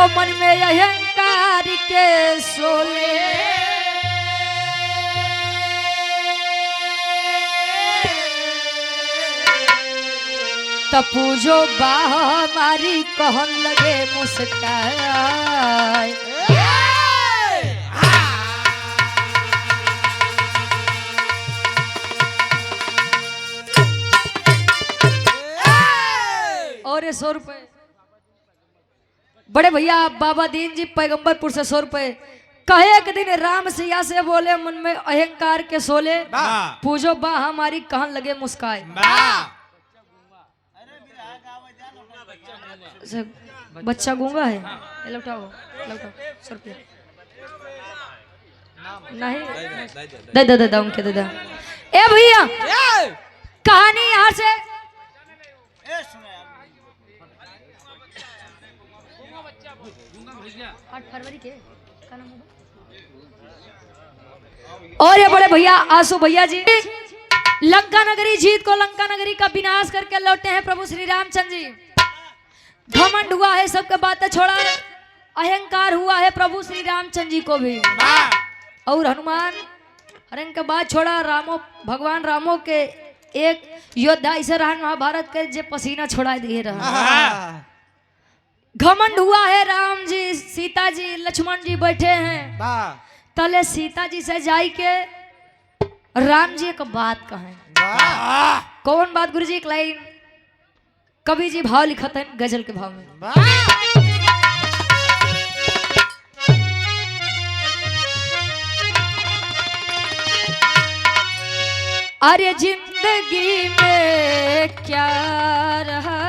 मन में अहंकार के सोले तपूजो बाह हमारी कहन लगे मुस्काए। और 100 रुपए बड़े भैया बाबा दीन जी पैगंबरपुर से 100 रुपए कहे एक दिन राम सिया से बोले मन में अहंकार के सोले पूजो बा हमारी कहन लगे मुस्काए। बच्चा गूंगा है ये लौटाओ 100 रुपया नहीं दे दे दे उनके दे दे। ए भैया कहानी यहाँ से 8 फरवरी के का नाम होगा? और ये बड़े भैया आंसू भैया जी लंका नगरी जीत को लंका नगरी का विनाश करके लौटे हैं प्रभु श्री रामचंद्र जी। घमंड हुआ है सबके बातें छोड़ा अहंकार हुआ है प्रभु श्री रामचंद्र जी को भी। और हनुमान हरण के बाद छोड़ा रामो भगवान रामो के एक योद्धा इसे रहा महाभारत के जे पसीना छोड़ा दिए रहा। घमंड हुआ है राम जी सीता जी लक्ष्मण जी बैठे हैं तले सीता जी से जाई के राम जी एक बात कहें। कौन बात गुरु जी? एक लाइन कवि जी भाव लिखत है गजल के भाव में। अरे जिंदगी में क्या रहा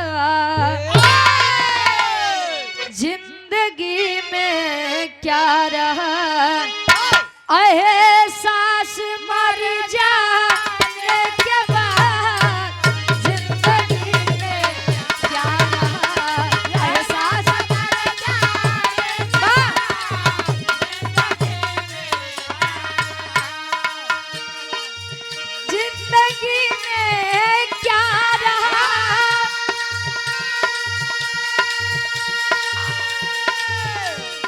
जिंदगी में क्या रहा एहसास मर जाने के बाद जिंदगी में क्या रहा एहसास मर जाने के बाद जिंदगी में क्या रहा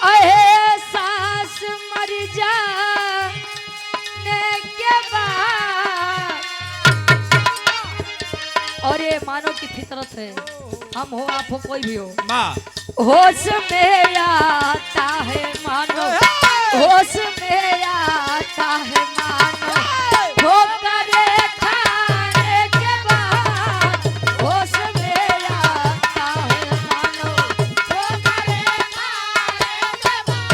एहसास मर जाने के बाद। और ये मानव की फितरत है हम हो आप हो कोई भी हो होश में आता है मानो होश में आता है मानो ठोकर खाने के बाद होश में आता है मानो ठोकर खाने के बाद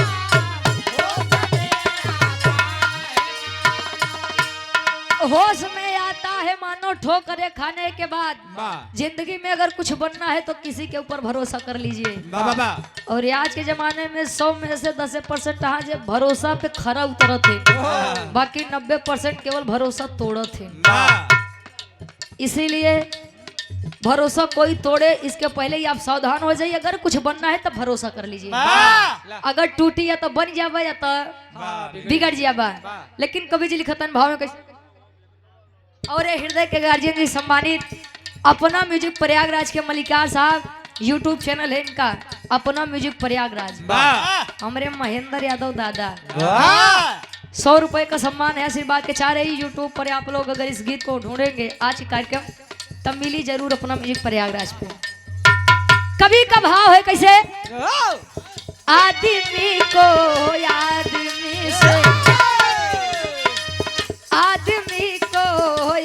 होश में आता है मानो ठोकरे खाने के बाद। जिंदगी में अगर कुछ बनना है तो किसी के ऊपर भरोसा कर लीजिए। और आज के जमाने में 100 में से 10% हाँ जो भरोसा पे खरा उतरत है बाकी 90% केवल भरोसा तोड़त है। इसीलिए भरोसा कोई तोड़े इसके पहले ही आप सावधान हो जाइए। अगर कुछ बनना है तो भरोसा कर लीजिए। अगर टूटी या तो बन जावा या तो बिगड़ जावा। लेकिन कवि जी लिखतन भाव में कैसे और हृदय के गार्जियन जी सम्मानित अपना म्यूजिक प्रयागराज के मलिकार साहब यूट्यूब चैनल है इनका अपना म्यूजिक प्रयागराज हमारे महेंद्र यादव दादा 100 रुपए का सम्मान है आशीर्वाद के चाह रही यूट्यूब पर आप लोग अगर इस गीत को ढूंढेंगे आज के कार्यक्रम तब मिली जरूर अपना म्यूजिक प्रयागराज पे। कवि का भाव है कैसे आदमी को आदमी से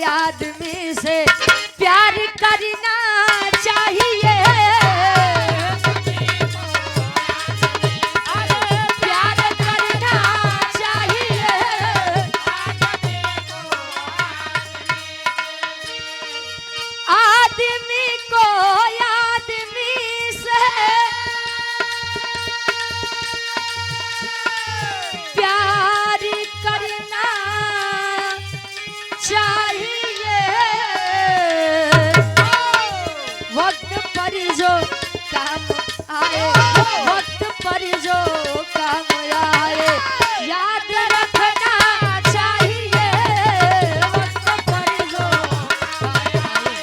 आदमी से प्यार करना चाहिए प्यार करना चाहिए आदमी को आदमी से प्यार करना चाहिए वक्त पर जो काम आए वक्त पर जो काम आए याद रखना चाहिए वक्त पर जो काम आए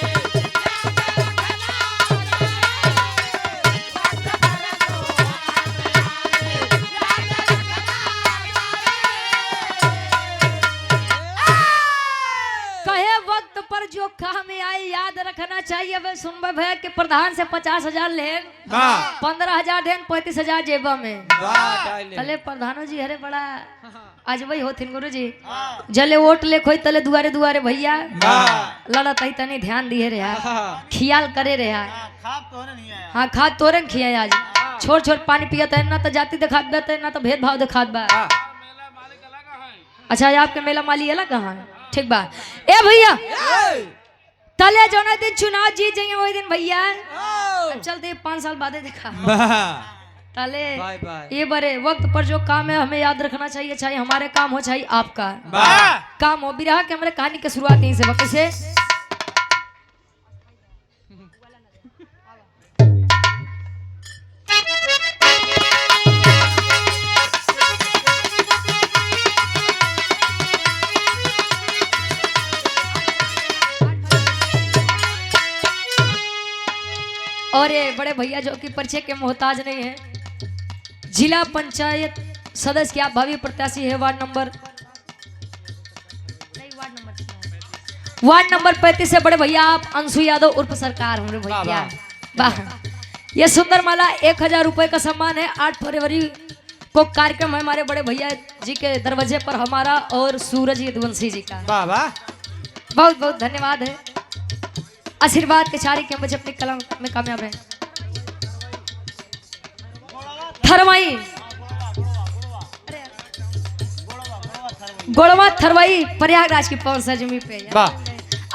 याद रखना चाहिए। अब सुनबे भैया के प्रधान से 50,000 लेन, वाह 15,000 देन, 35,000 जेबा में। वाह तले प्रधानो जी हरे बड़ा आज वही होथिन गुरु जी जले वोट ले खोई तले दुआरे दुआरे भैया लड़त ही तनी ध्यान दिए रे खियाल करे रे हाँ खा तोरे न खिया आज छोड़ छोड़ पानी पियत है ना तो जाति दिखात बा ना तो भेदभाव दिखात बा। अच्छा आपके मेला माली अलग कहाँ है? ठीक बा ए भैया तले जो दिन चुनाव जीत जाइए वही दिन भैया चलते 5 साल बाद देखा ताले ये बड़े वक्त पर जो काम है हमें याद रखना चाहिए, चाहे हमारे काम हो चाहे आपका काम हो। बिरहा के हमारे कहानी की शुरुआत यहीं से वक्त से और ये बड़े भैया जो कि परिचय के मोहताज नहीं है, जिला पंचायत सदस्य की आप भावी प्रत्याशी है वार्ड नंबर 35 से बड़े भैया आप अंशु यादव उर्फ सरकार हमारे भैया वाह। ये सुंदर माला 1000 रुपए का सम्मान है। 8 फरवरी को कार्यक्रम है हमारे बड़े भैया जी के दरवाजे पर हमारा और सूरज यदुवंशी जी का बहुत बहुत धन्यवाद है। आशीर्वाद के चारी के मुझे अपनी कलम में कामयाब रहे। थरवाई गोड़वा थरवाई प्रयागराज की पवन सरजमी पे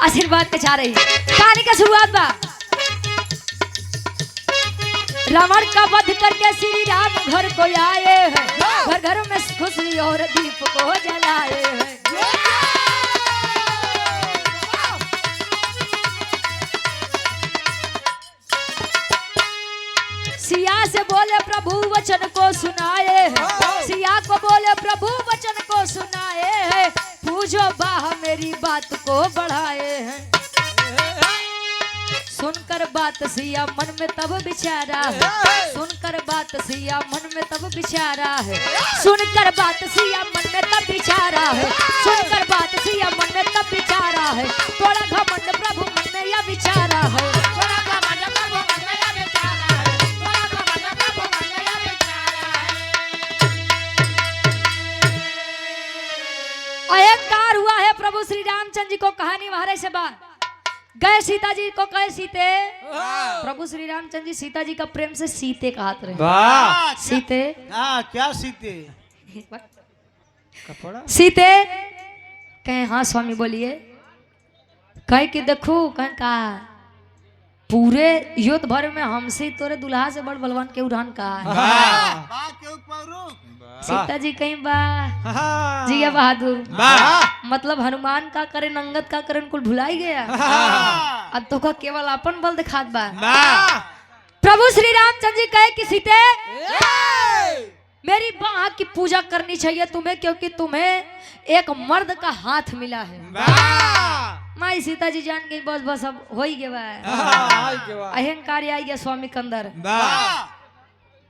आशीर्वाद के चाह रही कहानी का शुरुआत बा। रावण का वध करके श्री राम घर को आए हैं, घर घर में खुशी और दीप को जलाए हैं। सिया से बोले प्रभु वचन को सुनाए है, सिया को बोले प्रभु वचन को सुनाए है, पूछो बाह मेरी बात को बढ़ाए हैं। सुनकर बात सिया मन में तब विचारा है, सुनकर बात सिया मन में तब विचारा है, सुनकर बात सिया मन में तब विचारा है, सुनकर बात सिया मन में तब विचारा है। थोड़ा घमंड प्रभु मन में यह विचारा है, थोड़ा घमंड प्रभु मन में यह विचारा है। अहंकार हुआ है प्रभु श्री रामचंद्र जी को कहानी महाराज से बात गए सीता जी को कहे सीते, प्रभु श्री रामचंद्र जी सीता जी का प्रेम से सीते कहते रहे। सीते क्या सीते सीते कहे हाँ स्वामी बोलिए। कहे कि देखो कहे का पूरे युद्ध भर में हमसे तोरे दुल्हा से बड़ बलवान के उड़ान का सीता जी कहीं बा जिया बहादुर मतलब हनुमान का करे नंगत का करे कुल भुलाई गया अब तो का केवल अपन बल दिखात बा। प्रभु श्री रामचंद्र जी कहे कि सीते मेरी बाह की पूजा करनी चाहिए तुम्हें क्योंकि तुम्हें एक मर्द का हाथ मिला है। माई सीता जी जान गई बस बस अब हो ही गया अहंकार आई गया स्वामी के अंदर।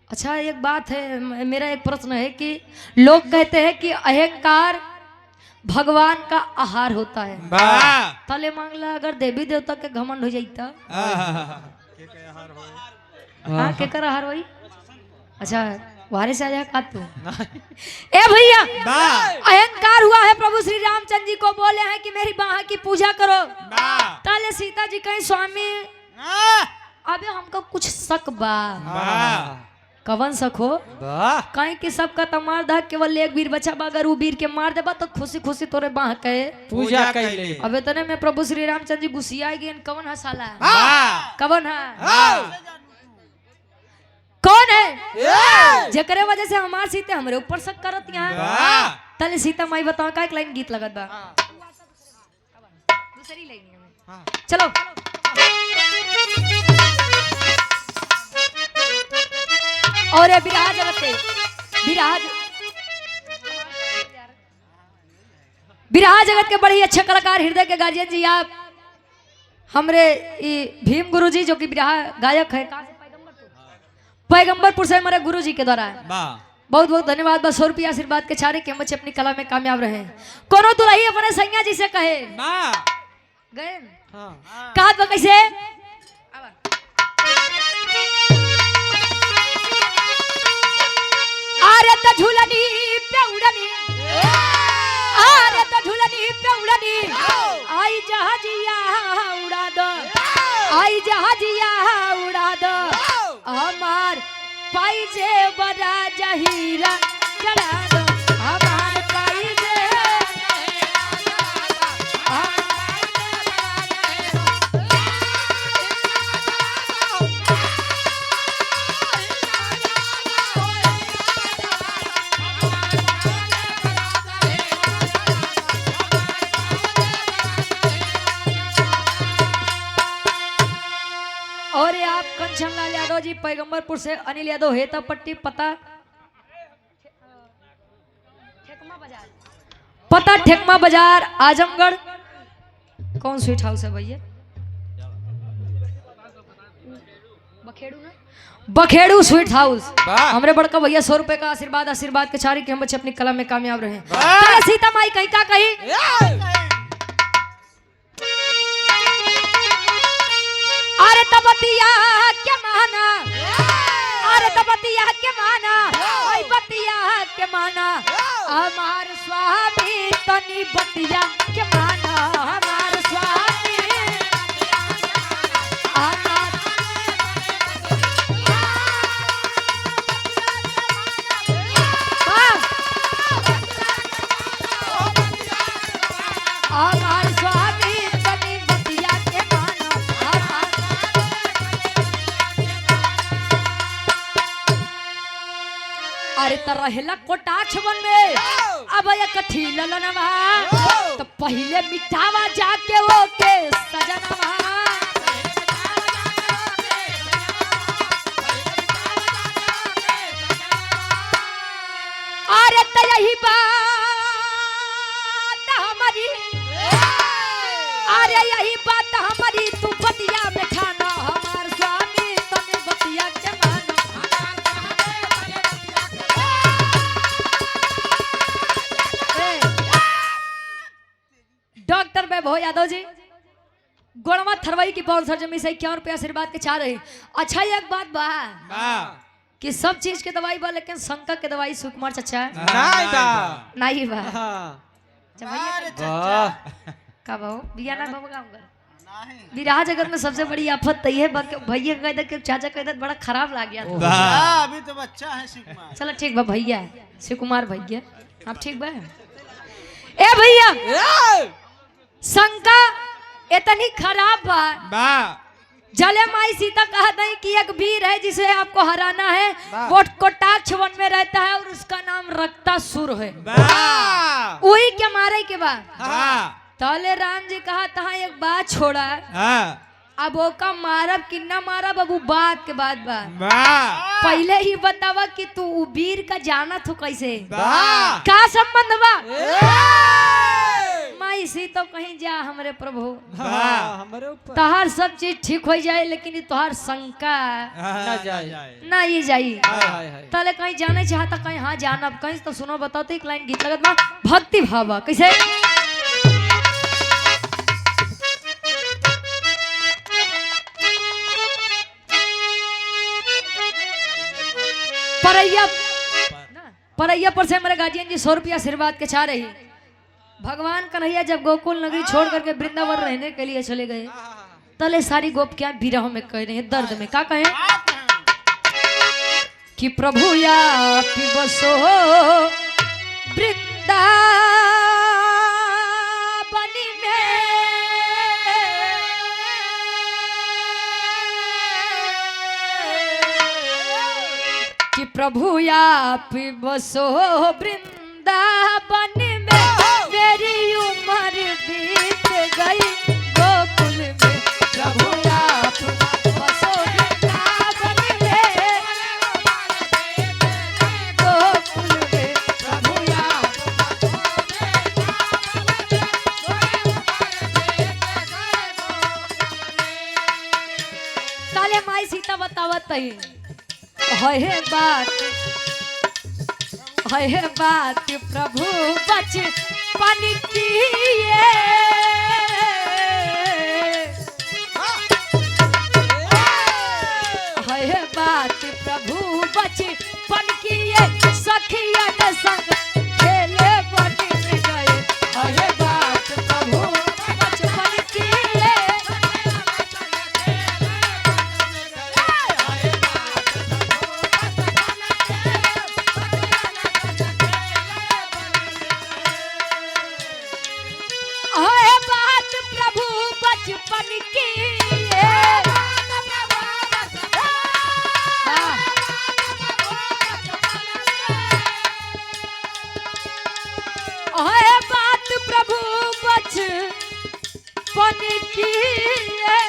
अच्छा एक बात है मेरा एक प्रश्न है कि लोग कहते हैं कि अहंकार भगवान का आहार होता है। तले मांगला अगर देवी देवता के घमंड हो जाता हाँ के कर आहार वही। अच्छा वारे से आजा का तू ए भैया अहंकार हुआ है प्रभु श्री रामचंद्र जी को बोले हैं कि मेरी बाह की पूजा करो। ताले सीता जी कहीं स्वामी अबे हमको कुछ शक बा। कवन शक हो कहीं कि सबका तमार दा केवल एक वीर बचा बा अगर वो वीर के मार देबा तो खुशी खुशी तोरे बाह के पूजा कैले। अबे तने में प्रभु श्री रामचंद्र जी गुस्सिया गए कवन हसाला कवन है कौन है जकरे वजह से हमार सीते हमरे ऊपर शक करत यहाँ। तले सीता माई बताओ का एक लाइन गीत लगत बा दूसरी लाइन चलो और बिरहा जगत के बिरहा जगत के बड़े ही अच्छे कलाकार हृदय के गार्जियन जी आप हमरे भीम गुरु जी जो कि बिरहा गायक है पैगंबरपुर से हमारे गुरु जी के द्वारा बहुत बहुत धन्यवाद। बस 100 रुपया आशीर्वाद के छारे के बच्चे अपनी कला में कामयाब रहे। कोनो दुल्ही अपने सैया जी से कहे गए हाँ कहा तो कैसे अरे तो झूलनी पे उड़नी अरे तो झूलनी पे उड़नी आई जहाजिया उड़ा दो आई जहाजिया उड़ा दो हमार पाइजे बड़ा जहीरा चढ़ा दो हमार पाइजे और ये आप कंचनलाल यादव जी पैगंबरपुर से अनिल यादव हेता पट्टी पता ठेकमा बाजार आजमगढ़ कौन स्वीट हाउस है भैया बखेड़ू ना बखेड़ू स्वीट हाउस हमरे बड़का भैया 100 रुपए का आशीर्वाद के चारी के हम बच्चे अपनी कला में कामयाब रहे पहले सीता माई कहीं का कही अरे तबतिया के माना अरे तबतिया के माना ओई बतिया के माना हमार स्वामी तनी बतिया के माना हमार स्वामी हमार स्वामी तनी बतिया के माना अरे तरहला कोटाक्ष बन में अब ये कठी ललनवा तो पहले मिटावा जाके वो के सजनवा अरे तो यही बात हमारी अरे यही बात हमारी तू बतिया में ठाना हमार स्वामी तने बतिया के माना डॉक्टर वैभव यादव जी गोड़वा थरवई की पौर सर्जमी से 51 रुपया आशीर्वाद के चाह रही अच्छा एक बात बा कि सब चीज के दवाई बा लेकिन शंकर के दवाई सुकुमार चचा नहीं बा का भाव बिया ना बाबा गाँव विराह जगत में सबसे बड़ी आफत तय है भैया कह दे चाचा कह दे बड़ा खराब लग गया अभी तो बच्चा है शिवकुमार चलो ठीक बा भैया शिवकुमार भैया आप ठीक बा ए भैया शंका इतनी खराब बा जले माई सीता कहा नहीं कि एक वीर है जिसे आपको हराना है वो कोटाक्ष वन में रहता है और उसका नाम रक्तासुर है वही के मारे के बाद ताले राम जी कहा तहा एक बात छोड़ा अब वो का मारब कि ना मारब अब बात के बाद बा पहले ही बतावा कि तू वीर का जाना तो कैसे का संबंध बा माई सी तो कहीं जा हमरे प्रभु तहार सब चीज ठीक हो जाए लेकिन तोहार शंका ना ये जाई तले कहीं जाने चाहता कहीं हाँ जाना कहीं तो सुनो बताओ तो एक लाइन गीत लगत बा भक्ति भावा कैसे परैया पर से हमारे गार्जियन जी 100 रुपया आशीर्वाद के चाह रही भगवान कन्हैया जब गोकुल नगरी छोड़ करके वृंदावन रहने के लिए चले गए तले सारी गोपियां विरह में कह रहे हैं दर्द में क्या कहें कि प्रभु या बसो वृंदावन में कि प्रभु आप बसो वृंदावन में मेरी उम्र बीत गई गोकुल में प्रभु आप बसो वृंदावन में गोकुल में प्रभु आप ताले माई सीता बतावत है बात प्रभु बच पानी की बचपन की ये सखियन संग खेले बन गए अरे बात प्रभु बचपन की ये है बात प्रभु बचपन की ये है बात प्रभु बचपन की ये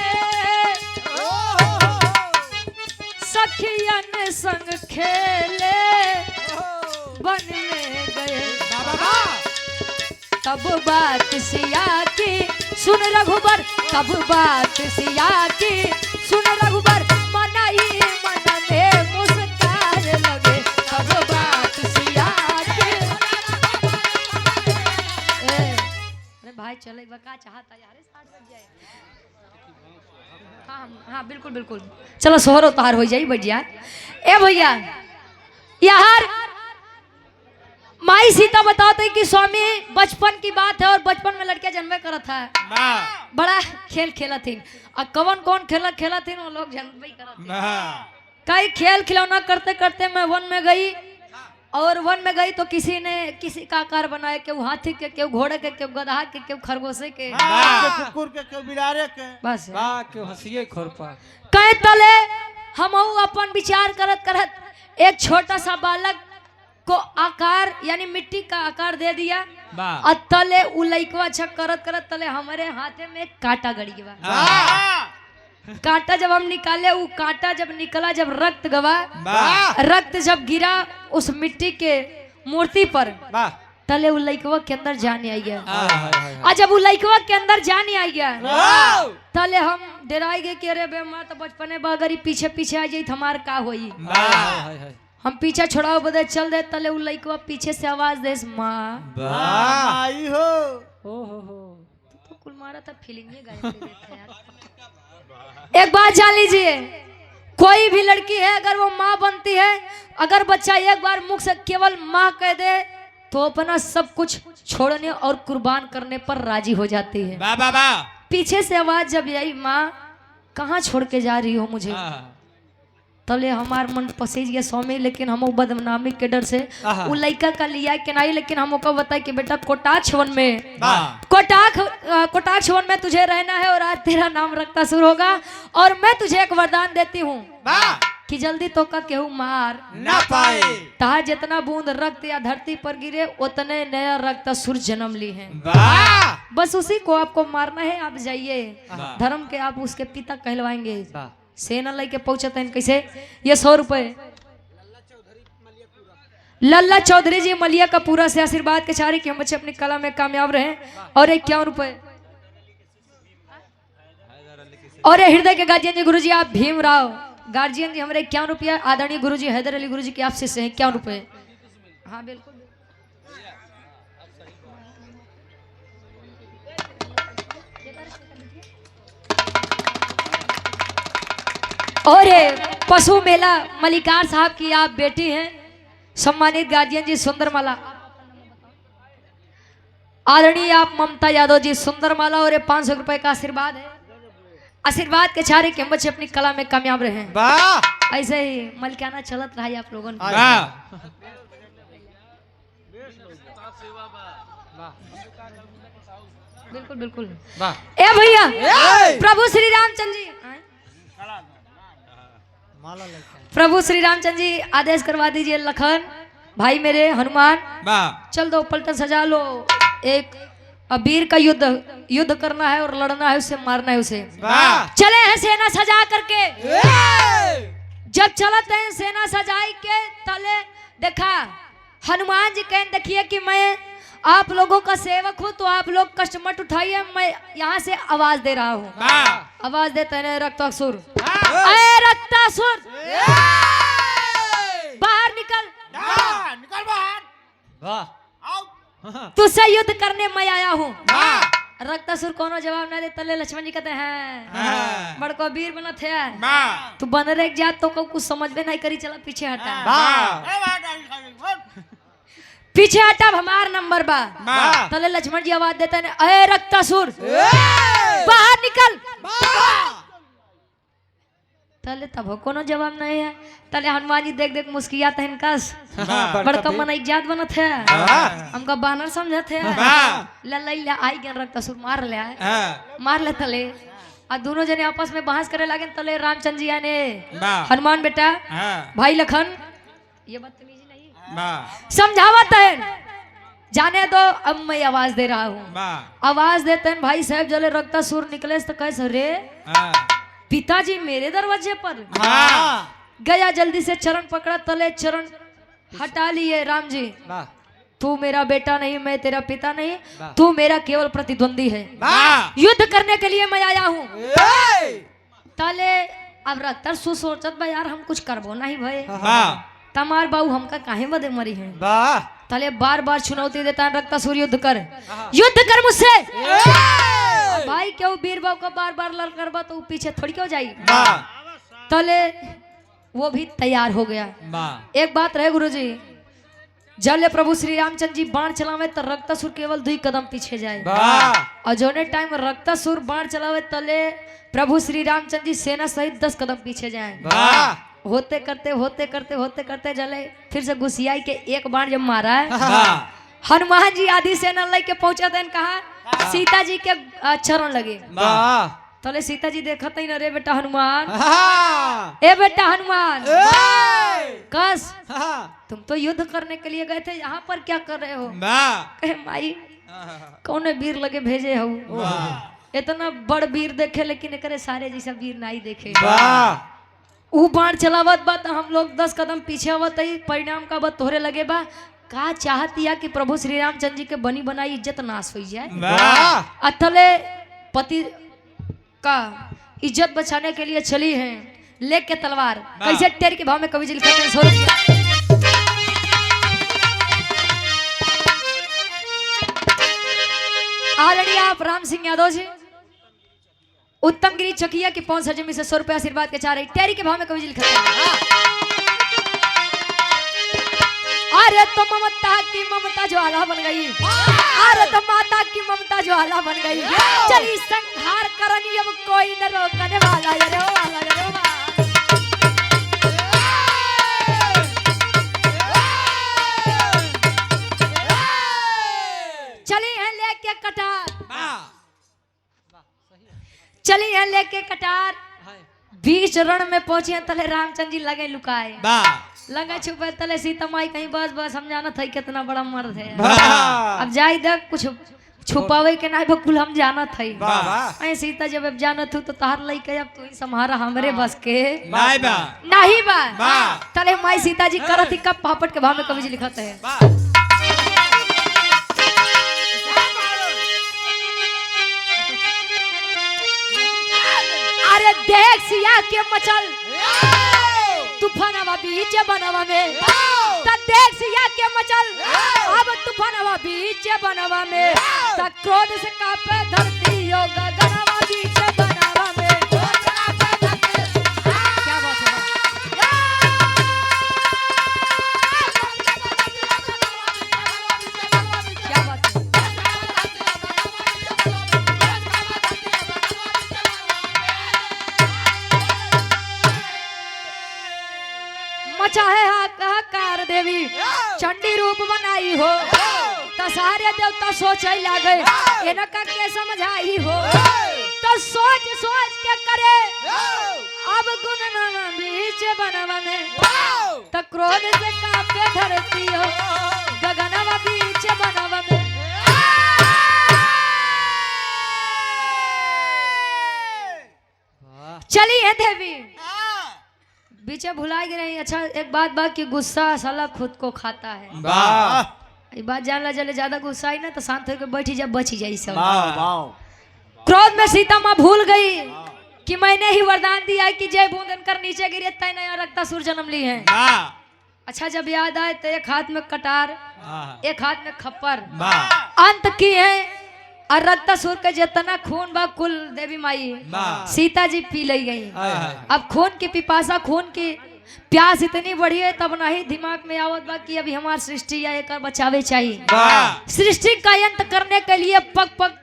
सखियन संग खेले बन में गए तब बात सिया की सुन रघुबर तब बात सिया की सुन रघुबर मन ही मन में मुस्कान लगे तब बात सिया की अरे भाई चले बका चाहता यार 60 बज जाए हाँ हाँ बिल्कुल बिल्कुल चलो सोहर उतार हो जाई बढ़िया ए भैया यार माई सीता बताते कि स्वामी बचपन की बात है और बचपन में लड़कियां जन्मे करत है बड़ा खेल खेला थी और कौन कौन खेला थी वो लोग जन्मे करत कई खेल खिलौना करते करते मैं वन में गई और वन में गई तो किसी ने किसी का आकार बनाया केहू हाथी के केहू घोड़े के केहू गधा के केहू खरगोशे के कुकुर के क्यों बिलारे के बस वाह क्यों हंसिए खुरपा कई तले हम अपन विचार करत करत एक छोटा सा बालक को आकार यानी मिट्टी का आकार दे दिया वाह और तले उ लइकवा छक करत करत तले हमारे हाथे में एक कांटा गड़ी गया कांटा जब हम निकाले वो कांटा जब निकला जब रक्त गवा वाह रक्त जब गिरा उस मिट्टी के मूर्ति पर वाह तले उ लइकवा के अंदर जाने आई गया हाय और जब उ लइकवा के अंदर जाने आई गया तले हम डराई गए कि अरे बे माँ तो बचपने बागरी पीछे पीछे आ जाई हमार का होई वाह हम पीछे छोड़ाओ बदे चल दे तले उ लइकवा पीछे से आवाज दे माँ वाह आई हो हो तो कुल मारा था फीलिंग ही गायब कर देता है यार एक बात जान लीजिए कोई भी लड़की है अगर वो माँ बनती है अगर बच्चा एक बार मुख से केवल माँ कह दे तो अपना सब कुछ छोड़ने और कुर्बान करने पर राजी हो जाती है वाह वाह वाह पीछे से आवाज जब आई माँ कहाँ छोड़ के जा रही हो मुझे तले हमार मन पसीज गया स्वामी लेकिन हम बदनामी के डर से वो लड़का का लिया के नहीं लेकिन हम बताया कि बेटा कोटाक्ष वन में कोटाक्ष वन में तुझे रहना है और आज तेरा नाम रखता शुरू होगा और मैं तुझे एक वरदान देती हूँ कि जल्दी तो का केहू मार ना पाए ताहा जितना बूंद रक्त या धरती पर गिरे उतने नया रक्त सूर्य जन्म ली है वाह बस उसी को आपको मारना है आप जाइए वाह। धर्म के आप उसके पिता कहलवाएंगे वाह सेना लेके पहुंचते हैं कैसे ये 100 रुपए लल्ला चौधरी जी मलिया का पूरा से आशीर्वाद के चारी कि हम बच्चे अपनी कला में कामयाब रहे और 51 रुपए और ये हृदय के गार्जियन जी गुरुजी आप भीमराव गार्जियन जी हमारे 51 रुपया आदरणीय गुरुजी हैदर अली गुरुजी की आपसे से 51 रुपए हाँ बिल्कुल और पशु मेला मलिकार साहब की आप बेटी हैं सम्मानित गार्जियन जी सुंदरमाला आदरणीय आप ममता यादव जी सुंदरमाला और 500 रुपए का आशीर्वाद है आशीर्वाद के चारे के बच्चे अपनी कला में कामयाब रहे वाह ऐसे ही मलिकाना चलत रहा आप लोगों ने वाह बिल्कुल बिल्कुल वाह ए भैया प्रभु श्री रामचंद्र जी प्रभु श्री रामचंद्र जी आदेश करवा दीजिए लखन भाई मेरे हनुमान वाह चल दो पलटन सजा लो एक अबीर का युद्ध करना है और लड़ना है उसे मारना है उसे वाह चले हैं सेना सजा करके जब चलते हैं सेना सजाई के तले देखा हनुमान जी कहें देखिए कि मैं आप लोगों का सेवक हूँ तो आप लोग कष्ट मत उठाइए मैं यहाँ से आवाज दे रहा हूँ आवाज देते हैं रक्तासुर अरे रक्तासुर बाहर निकल निकल बाहर वाह तुझसे युद्ध करने मैं आया हूँ रक्तासुर कोनो जवाब ना दे तले लक्ष्मण जी कहते हैं हाँ। बड़को वीर बनत है बा तू बन रे जात तो कुछ समझ में नहीं करी चला पीछे हटा पीछे हटा अब हमार नंबर बा बा तले लक्ष्मण जी आवाज देते हैं अरे रक्तासुर बाहर निकल तले तब कोनो जवाब नहीं है तले हनुमान जी देख देख मुस्कियाते हैं इनकस बड़का मन इज्जत बनत है हमका बानर समझत है लल्ला ले आई गन रक्तासुर मार ले आए मार ले तले और दोनों जने आपस में बहस करे लगे तले रामचंद्र जी आने हनुमान बेटा भाई लखन ये बदतमीजी नहीं समझावत है जाने दो अब मैं आवाज दे रहा हूँ आवाज देते हैं भाई साहब जले रक्तासुर निकले तो कैसे रे पिताजी मेरे दरवाजे पर गया जल्दी से चरण पकड़ा तले चरण हटा लिए राम जी तू मेरा बेटा नहीं मैं तेरा पिता नहीं तू मेरा केवल प्रतिद्वंदी है युद्ध करने के लिए मैं आया हूँ तले अब रक्तासुर सोचत बा यार हम कुछ करबो नहीं भाई तमार बाबू हमका काहे बदे मरी है तले बार बार चुनौती देता है रक्तासुर युद्ध कर मुझसे भाई क्यों वीर बाबू को बार बार लड़ करबा तो पीछे थोड़ी क्यों जाई तले वो भी तैयार हो गया एक बात रहे गुरुजी जले प्रभु श्री रामचंद्र जी बाण चलावे तो रक्तासुर केवल 2 कदम पीछे जाए और जोने टाइम रक्तासुर बाण चलावे तले प्रभु श्री रामचंद्र जी सेना सहित 10 कदम पीछे जाए होते करते जले फिर से गुस्सियाई के एक बाण जब मारा है हनुमान जी आदि सेना लेके पहुंचा देन कहा सीता जी के चरण लगे तले सीता जी देखत ही न रे बेटा हनुमान ए बेटा हनुमान कस तुम तो युद्ध करने के लिए गए थे यहाँ पर क्या कर रहे हो कहे माई कौन वीर लगे भेजे हो इतना बड़ वीर देखे लेकिन करे सारे जैसा वीर नहीं देखे ऊ बाण चलावत बा तो हम लोग 10 कदम पीछे आवत ही परिणाम का बात तोहरे लगे बा का चाहतिया कि प्रभु श्री रामचंद्र जी के बनी बनाई इज्जत नाश हो जाए अथले पति का इज्जत बचाने के लिए चली हैं लेके तलवार कैसे टेर के भाव में कवि जी लिखते हैं 100 रुपया आदरणीय आप राम सिंह यादव जी उत्तम गिरी चकिया की 5 जमी से 100 रुपया आशीर्वाद के 4 टेरी के भाव में कवि जी लिखते हैं अरे तो ममता की ममता ज्वाला बन गई अरे तो माता की ममता ज्वाला बन गई चली संहार करनी अब कोई न रोकने वाला ये वाला चली है लेके कटार चली है लेके कटार बीच रण में पहुंचे तले रामचंद्र जी लगे लुकाए लगे छुपे तले सीता माई कहीं बस हम जाना था कितना बड़ा मर्द है अब जाई देख कुछ छुपावे के नहीं बकुल हम जाना था ऐ सीता जब अब जाना थू तो तार लई के अब तू ही संहारा हमरे बस के नहीं बा तले माई सीता जी करत ही कब पापट के भाव में कवि जी लिखत है अरे देख सिया के मचल तूफानवा बीच बनवा में त देख सिया के मचल अब तूफानवा बीच बनवा में त क्रोध से कांपे धरती यो गगनवा बीच बनवा में क्या बात है क्या बात है चाहे हाकार देवी चंडी रूप बनाई हो तो सारे देवता सोच लागे इनका के समझाई हो तो सोच सोच के करे अब गुण बीच बनवा में तो क्रोध से कांपे धरती हो गगनवा बीच बनवा में चली है देवी बीचे भुला गई नहीं। अच्छा एक बात कि गुस्सा साला खुद को खाता है ये बात जान ला जले ज्यादा गुस्सा आई ना तो शांत होकर बैठी जब बची जाई सब क्रोध में सीता माँ भूल गई कि मैंने ही वरदान दिया कि जय बूंदन कर नीचे गिरे तय नया रक्तासुर जन्म ली है। अच्छा जब याद आए तो एक हाथ में कटार एक हाथ में खप्पर अंत की है और रक्तासुर के जितना खून बा कुल देवी माई वाह। सीता जी पी ली गई। हाय हाय। अब खून की पिपासा खून की प्यास इतनी बढ़ी है तब नहीं दिमाग में आवत बा कि अभी हमार सृष्टि या एक बचावे चाहिए। वाह। सृष्टि का अंत करने के लिए पग पग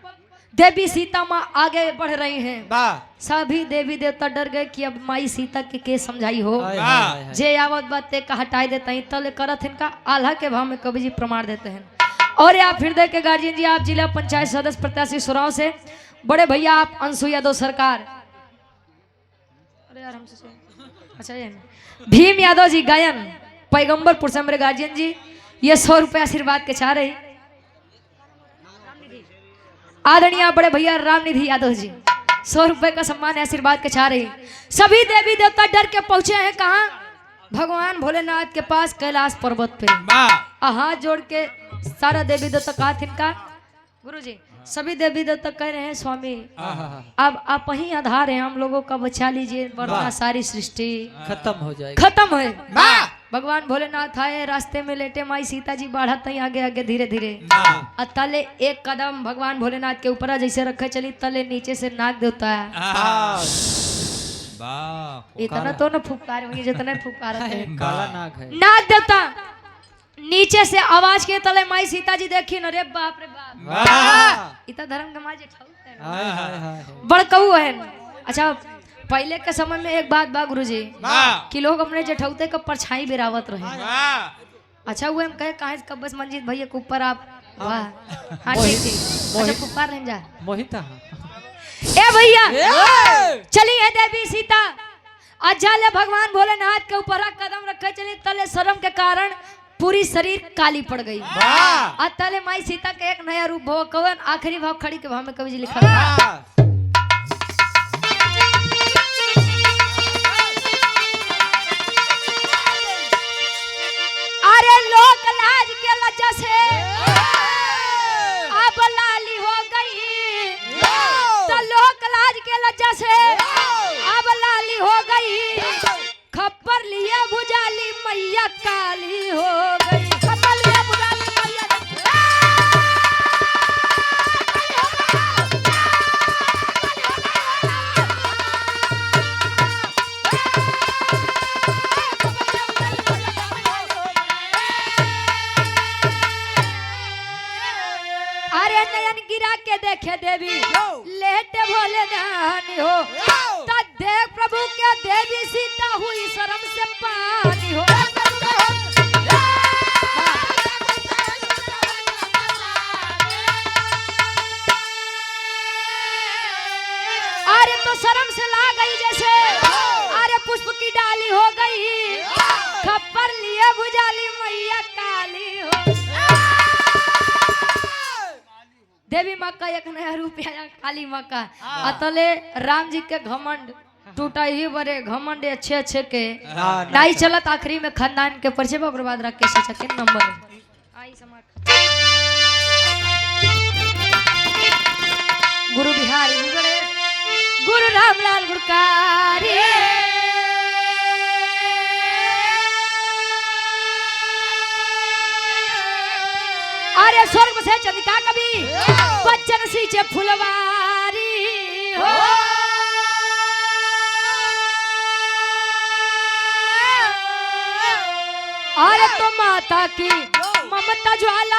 देवी सीता माँ आगे बढ़ रही हैं। वाह। सभी देवी देवता डर गए कि अब माई सीता के समझाई हो। हाय हाय हाय। जे आवत बात का हटाई देते हैं तले करत इनका आल्हा के भाव में कवि जी प्रमाण देते हैं। और आप हृदय के गार्जियन जी, आप जिला पंचायत सदस्य प्रत्याशी सुराव से बड़े भैया आप अंशु यादव सरकार, अरे यार हमसे अच्छा ये भीम यादव जी गायन पैगंबरपुर से मेरे गार्जियन जी ये 100 रुपये आशीर्वाद के चाह रही। आदरणीय बड़े भैया रामनिधि यादव जी 100 रुपए का सम्मान आशीर्वाद के चाह रही। सभी देवी देवता डर के पहुंचे हैं कहाँ? भगवान भोलेनाथ के पास कैलाश पर्वत पे। हाथ जोड़ के सारा देवी देवता कहा थे इनका गुरुजी, सभी देवी देवता कह रहे हैं स्वामी अब आप ही आधार हैं, हम लोगों का बचा लीजिए वरना सारी सृष्टि खत्म हो जाएगी। खत्म है। भगवान भोलेनाथ आए, रास्ते में लेटे माई सीता जी बढ़त ही आगे आगे धीरे धीरे। तले एक कदम भगवान भोलेनाथ के ऊपर जैसे रखे चली तले नीचे से नाग देवता है। इतना तो न फुफकार होंगे जितना फुफकार है। काला नाग है। नाग देवता नीचे से आवाज के तले माई सीता जी देखी न, रे बाप रे बाप इतना धर्म कमा जे हाय हाय हाय। बड़कऊ है। अच्छा पहले के समय में एक बात बा गुरुजी कि लोग अपने जेठौते का परछाई बिरावत रहे। अच्छा वो हम कहे कहे कब बस मंजीत भैया के ऊपर आप वाह हाँ ठीक ठीक। अच्छा पुकार लें जा मोहिता ए भैया चली है देवी सीता अजाले भगवान भोलेनाथ के ऊपर कदम रखे चली तले शर्म के कारण पूरी शरीर काली पड़ गई। तले माई सीता के एक नया रूप भव कवन आखिरी भाव खड़ी के भाव में कवि जी लिखा है। अरे लोक लाज के लज्जा से अब लाली हो गई, तो लोक लाज के लज्जा से अब लाली हो गई, खप्पर लिए भुजाली मैया काली हो गई। खप्पर लिए भुजाली मैया अरे नयन गिरा के देखे देवी लेटे भोले नानी हो, तो देख प्रभु के देवी सीता हुई शर्म से पानी हो। अरे तो शर्म से ला गई जैसे अरे पुष्प की डाली हो गई, खप्पर लिए भुजाली मैया काली हो। देवी माँ का एक नया रूप आया काली माँ का। अतले राम जी के घमंड टूटा ही बड़े घमंड अच्छे अच्छे के नहीं चलत आखिरी में खानदान के परिचय बर्बाद रख के सेकंड नंबर आई समाज गुरु बिहारी गुरु रामलाल गुरकारी। अरे स्वर्ग से चंदिका कभी बच्चन सींचे फुलवारी हो। अरे तो माता की ममता ज्वाला